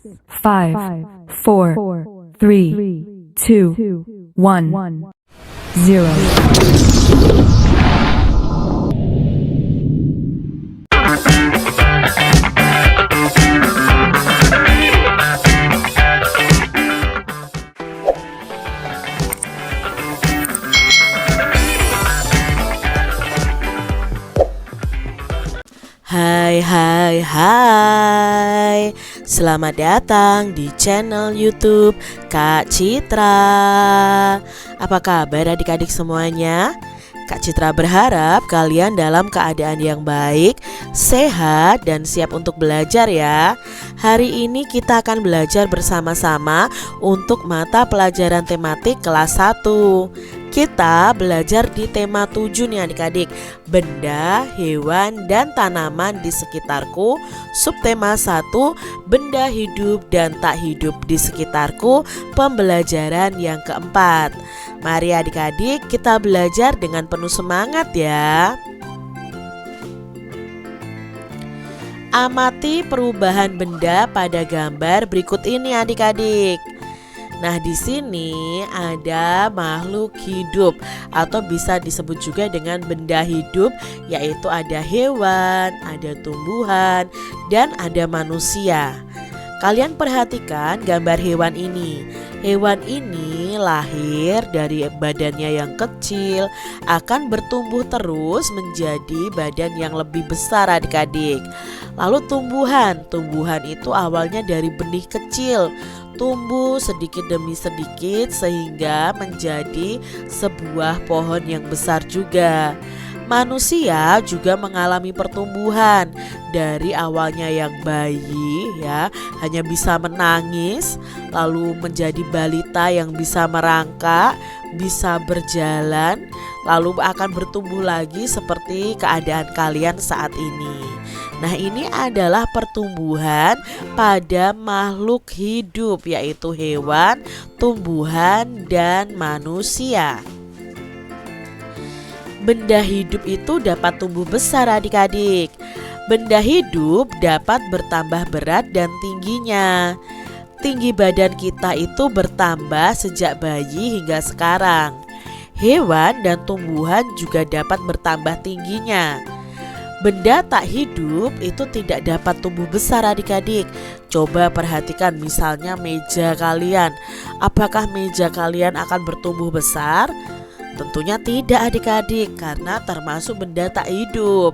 5, 4, 3, 2, 1, 0. Hai, selamat datang di channel YouTube Kak Citra. Apa kabar adik-adik semuanya? Kak Citra berharap kalian dalam keadaan yang baik, sehat, dan siap untuk belajar ya. Hari ini kita akan belajar bersama-sama untuk mata pelajaran tematik kelas 1. Kita belajar di tema 7 nih adik-adik, benda, hewan, dan tanaman di sekitarku. Subtema 1, benda hidup dan tak hidup di sekitarku, pembelajaran yang keempat. Mari adik-adik kita belajar dengan penuh semangat ya. Amati perubahan benda pada gambar berikut ini adik-adik. Nah, di sini ada makhluk hidup atau bisa disebut juga dengan benda hidup, yaitu ada hewan, ada tumbuhan, dan ada manusia. Kalian perhatikan gambar hewan ini. Hewan ini lahir dari badannya yang kecil, akan bertumbuh terus menjadi badan yang lebih besar adik-adik. Lalu tumbuhan itu awalnya dari benih kecil, tumbuh sedikit demi sedikit sehingga menjadi sebuah pohon yang besar juga. Manusia juga mengalami pertumbuhan dari awalnya yang bayi ya, hanya bisa menangis, lalu menjadi balita yang bisa merangkak, bisa berjalan, lalu akan bertumbuh lagi seperti keadaan kalian saat ini. Nah, ini adalah pertumbuhan pada makhluk hidup, yaitu hewan, tumbuhan, dan manusia. Benda hidup itu dapat tumbuh besar adik-adik. Benda hidup dapat bertambah berat dan tingginya. Tinggi badan kita itu bertambah sejak bayi hingga sekarang. Hewan dan tumbuhan juga dapat bertambah tingginya. Benda tak hidup itu tidak dapat tumbuh besar adik-adik. Coba perhatikan misalnya meja kalian. Apakah meja kalian akan bertumbuh besar? Tentunya tidak adik-adik, karena termasuk benda tak hidup.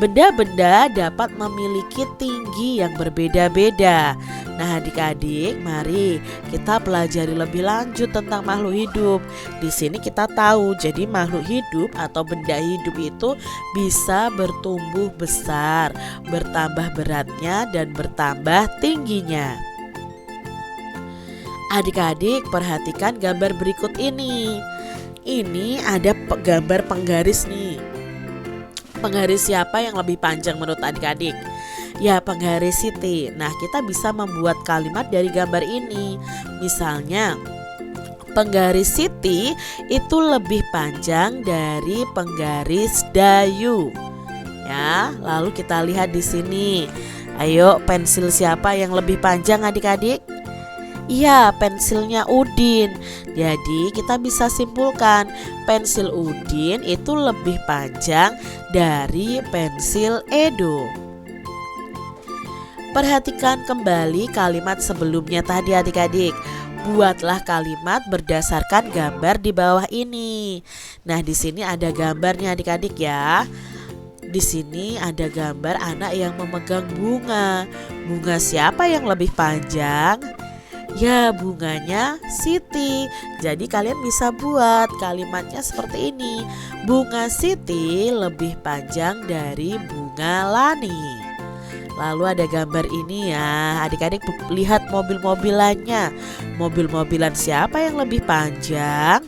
Benda-benda dapat memiliki tinggi yang berbeda-beda. Nah adik-adik, mari kita pelajari lebih lanjut tentang makhluk hidup. Di sini kita tahu, jadi makhluk hidup atau benda hidup itu bisa bertumbuh besar, bertambah beratnya, dan bertambah tingginya. Adik-adik perhatikan gambar berikut ini. Ini ada gambar penggaris nih. Penggaris siapa yang lebih panjang menurut adik-adik? Ya, penggaris Siti. Nah, kita bisa membuat kalimat dari gambar ini. Misalnya, penggaris Siti itu lebih panjang dari penggaris Dayu. Ya, lalu kita lihat di sini. Ayo, pensil siapa yang lebih panjang adik-adik? Iya, pensilnya Udin. Jadi kita bisa simpulkan pensil Udin itu lebih panjang dari pensil Edo. Perhatikan kembali kalimat sebelumnya tadi adik-adik. Buatlah kalimat berdasarkan gambar di bawah ini. Nah, di sini ada gambarnya adik-adik ya. Di sini ada gambar anak yang memegang bunga. Bunga siapa yang lebih panjang? Ya, bunganya Siti. Jadi kalian bisa buat kalimatnya seperti ini. Bunga Siti lebih panjang dari bunga Lani. Lalu ada gambar ini ya. Adik-adik lihat mobil-mobilannya. Mobil-mobilan siapa yang lebih panjang?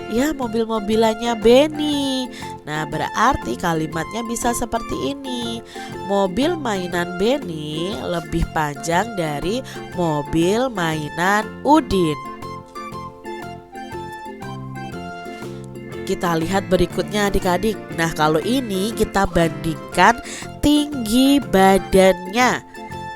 Ya, mobil-mobilannya Benny. Nah, berarti kalimatnya bisa seperti ini. Mobil mainan Benny lebih panjang dari mobil mainan Udin. Kita lihat berikutnya adik-adik. Nah, kalau ini kita bandingkan tinggi badannya.